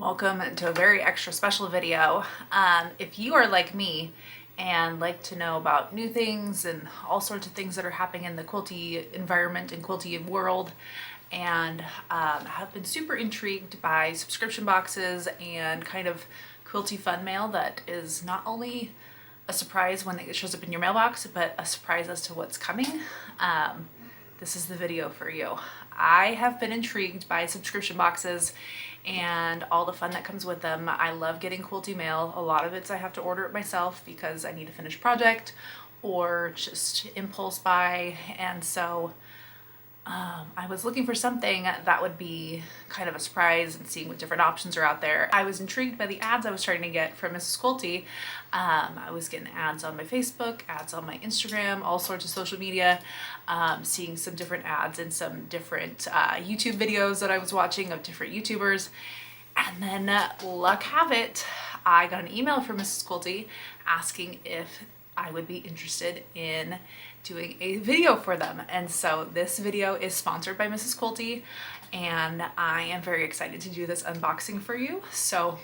Welcome to a very extra special video. If you are like me and like to know about new things and all sorts of things that are happening in the quilty environment and quilty world, and have been super intrigued by subscription boxes and kind of quilty fun mail that is not only a surprise when it shows up in your mailbox, but a surprise as to what's coming, this is the video for you. I have been intrigued by subscription boxes and all the fun that comes with them. I love getting quilty mail. A lot of it's I have to order it myself because I need a finished project or just impulse buy. And so I was looking for something that would be kind of a surprise and seeing what different options are out there. I was intrigued by the ads I was starting to get from Mrs. Quilty. I was getting ads on my Facebook, ads on my Instagram, all sorts of social media, seeing some different ads in some different YouTube videos that I was watching of different YouTubers. And then luck have it, I got an email from Mrs. Quilty asking if I would be interested in doing a video for them. And so this video is sponsored by Mrs. Quilty, and I am very excited to do this unboxing for you. So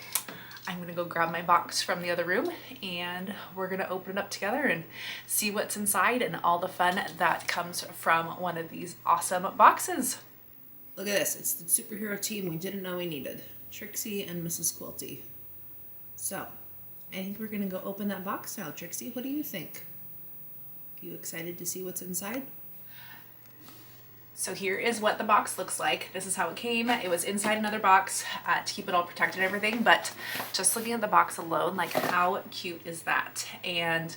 I'm gonna go grab my box from the other room and we're gonna open it up together and see what's inside and all the fun that comes from one of these awesome boxes. Look at this, it's the superhero team we didn't know we needed. Trixie and Mrs. Quilty. So I think we're gonna go open that box now. Trixie, what do you think? You excited to see what's inside? So here is what the box looks like. This is how it came. It was inside another box to keep it all protected and everything, but just looking at the box alone, like how cute is that? And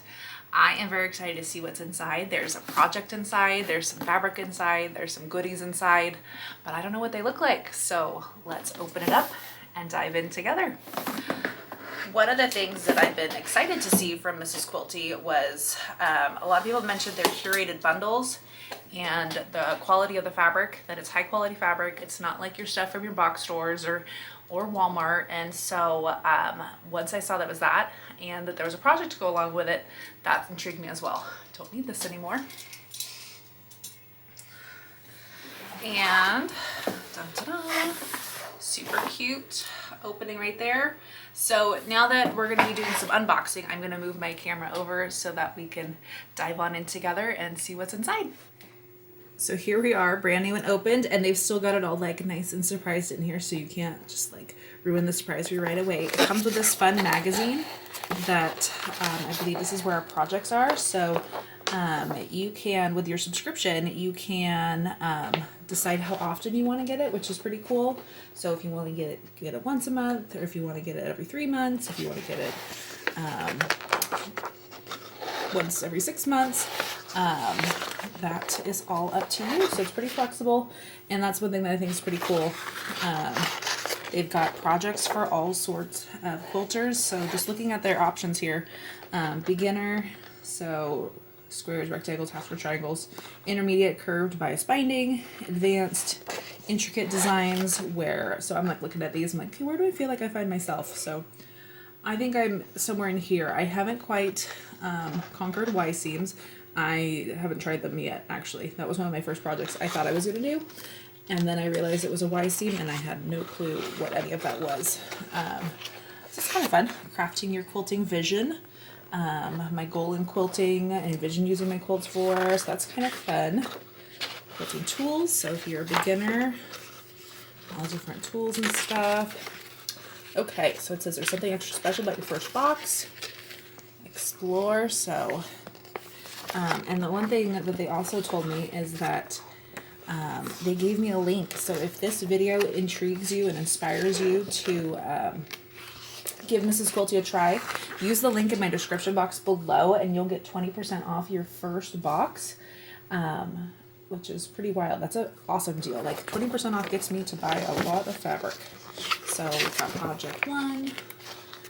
I am very excited to see what's inside. There's a project inside, there's some fabric inside, there's some goodies inside, but I don't know what they look like. So let's open it up and dive in together. One of the things that I've been excited to see from Mrs. Quilty was a lot of people mentioned their curated bundles and the quality of the fabric, that it's high quality fabric. It's not like your stuff from your box stores or Walmart. And so once I saw that was that and that there was a project to go along with it, that intrigued me as well. Don't need this anymore. And dun-dun-dun, super cute opening right there. So now that we're gonna be doing some unboxing, I'm gonna move my camera over so that we can dive on in together and see what's inside. So here we are, brand new and opened, and they've still got it all like nice and surprised in here, so you can't just like ruin the surprise for you right away. It comes with this fun magazine that I believe this is where our projects are. So you can, with your subscription, you can decide how often you want to get it, which is pretty cool. So if you want to get it once a month, or if you want to get it every 3 months, if you want to get it once every 6 months, that is all up to you. So it's pretty flexible, and that's one thing that I think is pretty cool. They've got projects for all sorts of quilters. So just looking at their options here, beginner, so squares, rectangles, half square, triangles, intermediate, curved, bias binding, advanced, intricate designs, where, so I'm like looking at these, I'm like, okay, where do I feel like I find myself? So I think I'm somewhere in here. I haven't quite conquered Y seams. I haven't tried them yet, actually. That was one of my first projects I thought I was gonna do. And then I realized it was a Y seam and I had no clue what any of that was. So it's kind of fun, crafting your quilting vision. My goal in quilting, I envision using my quilts for, so that's kind of fun. Quilting tools, so if you're a beginner, all different tools and stuff. Okay, so it says there's something extra special about your first box. Explore, so, and the one thing that they also told me is that they gave me a link. So if this video intrigues you and inspires you to give Mrs. Quilty a try, use the link in my description box below and you'll get 20% off your first box, which is pretty wild. That's an awesome deal. Like 20% off gets me to buy a lot of fabric. So we've got project 1.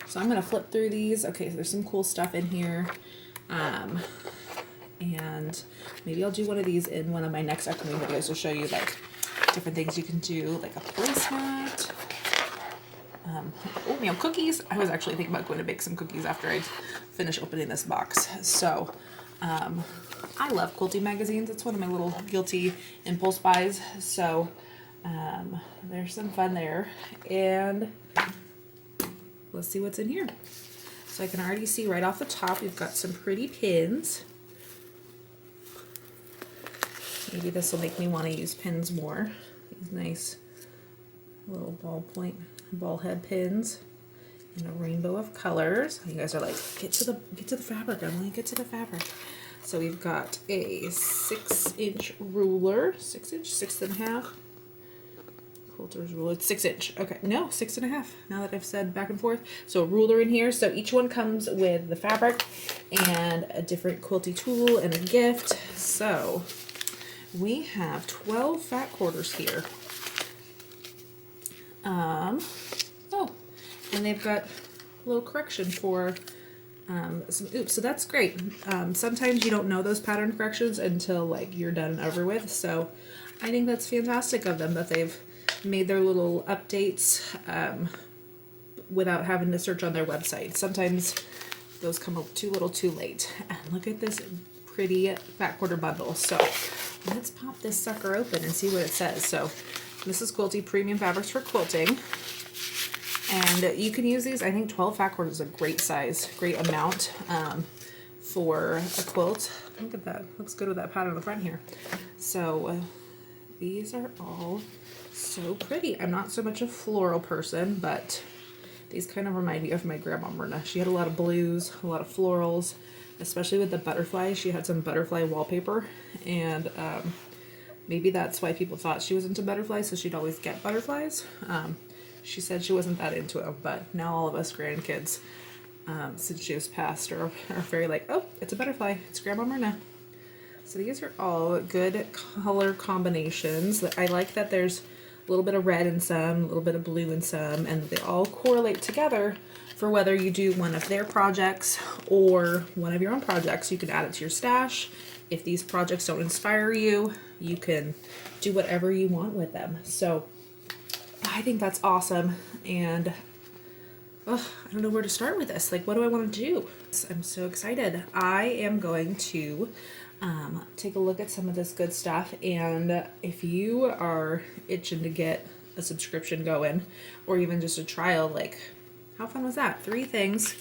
So I'm going to flip through these. Okay, so there's some cool stuff in here. And maybe I'll do one of these in one of my next upcoming videos to show you like different things you can do, like a placemat. Oatmeal cookies. I was actually thinking about going to bake some cookies after I finish opening this box. So I love quilting magazines. It's one of my little guilty impulse buys. So there's some fun there. And let's see what's in here. So I can already see right off the top, we've got some pretty pins. Maybe this will make me want to use pins more. These nice little ball head pins in a rainbow of colors. You guys are like, get to the fabric, Emily, get to the fabric. So we've got a 6-inch ruler, 6-inch, 6.5. Quilter's ruler, it's 6-inch. Okay, no, 6.5. Now that I've said back and forth. So a ruler in here. So each one comes with the fabric and a different quilty tool and a gift. So we have 12 fat quarters here. Oh, and they've got a little correction for some oops, so that's great. Sometimes you don't know those pattern corrections until like you're done and over with. So I think that's fantastic of them that they've made their little updates without having to search on their website. Sometimes those come up too little too late. And look at this pretty fat quarter bundle. So let's pop this sucker open and see what it says. So Mrs. Quilty Premium Fabrics for Quilting. And you can use these. I think 12 fat quarters is a great size, great amount for a quilt. Look at that. Looks good with that pattern on the front here. So these are all so pretty. I'm not so much a floral person, but these kind of remind me of my grandma Myrna. She had a lot of blues, a lot of florals, especially with the butterflies. She had some butterfly wallpaper, and maybe that's why people thought she was into butterflies, so she'd always get butterflies. She said she wasn't that into them, but now all of us grandkids, since she has passed, are very like, oh, it's a butterfly. It's Grandma Myrna. So these are all good color combinations. I like that there's a little bit of red in some, a little bit of blue in some, and they all correlate together for whether you do one of their projects or one of your own projects. You can add it to your stash. If these projects don't inspire you, you can do whatever you want with them. So I think that's awesome, and I don't know where to start with this. Like, what do I want to do? I'm so excited. I am going to take a look at some of this good stuff, and if you are itching to get a subscription going, or even just a trial, like, how fun was that? 3 things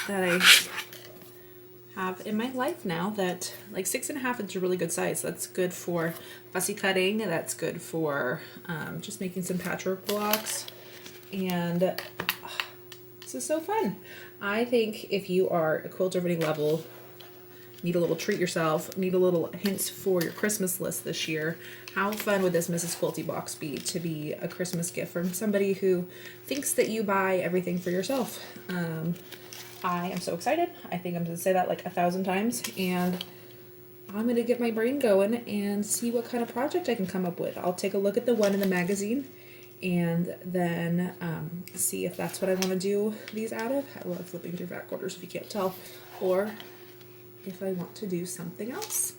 that I have in my life now that, like, 6.5 is a really good size. That's good for fussy cutting. That's good for just making some patchwork blocks. And this is so fun. I think if you are a quilter of any level, need a little treat yourself, need a little hints for your Christmas list this year, how fun would this Mrs. Quilty box be to be a Christmas gift from somebody who thinks that you buy everything for yourself? I am so excited. I think I'm going to say that like 1,000 times, and I'm going to get my brain going and see what kind of project I can come up with. I'll take a look at the one in the magazine and then see if that's what I want to do these out of. I love flipping through fat quarters if you can't tell, or if I want to do something else.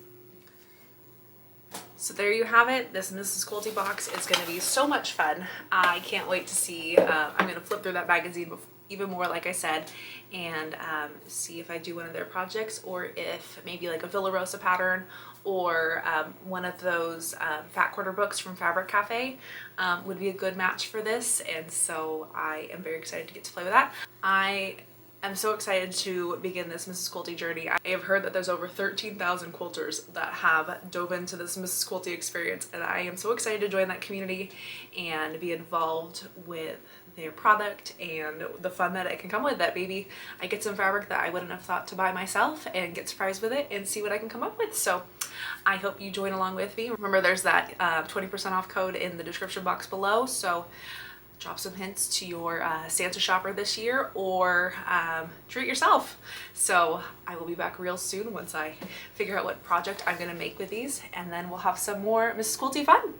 So there you have it. This Mrs. Quilty box is going to be so much fun. I can't wait to see. I'm going to flip through that magazine even more, like I said, and see if I do one of their projects, or if maybe like a Villa Rosa pattern, or one of those fat quarter books from Fabric Cafe would be a good match for this. And so I am very excited to get to play with that. I'm so excited to begin this Mrs. Quilty journey. I have heard that there's over 13,000 quilters that have dove into this Mrs. Quilty experience, and I am so excited to join that community and be involved with their product and the fun that it can come with. That maybe I get some fabric that I wouldn't have thought to buy myself and get surprised with it and see what I can come up with. So I hope you join along with me. Remember, there's that 20% off code in the description box below. So drop some hints to your Santa shopper this year, or treat yourself. So I will be back real soon once I figure out what project I'm gonna make with these, and then we'll have some more Mrs. Quilty fun.